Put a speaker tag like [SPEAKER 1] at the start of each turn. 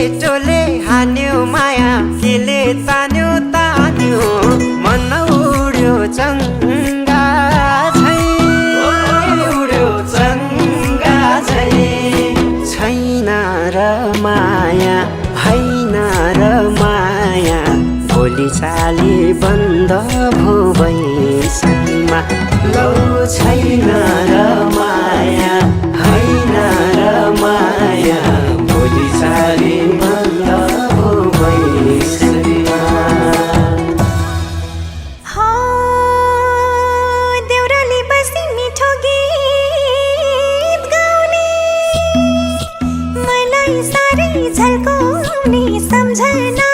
[SPEAKER 1] केटोले हान्यो माया केले तान्यो तान्यो मन उड्यो चङ्गा झै उड्यो चङ्गा झै छैन र माया हैन र माया भोलि चाली बन्द भो बैसैमा लौ छैन र माया हैन र माया भोलि चाली बन्द भो बैसैमा
[SPEAKER 2] देउराली बसी मिठो गीत गाउने मलाई साह्रै झल्काउने सम्झना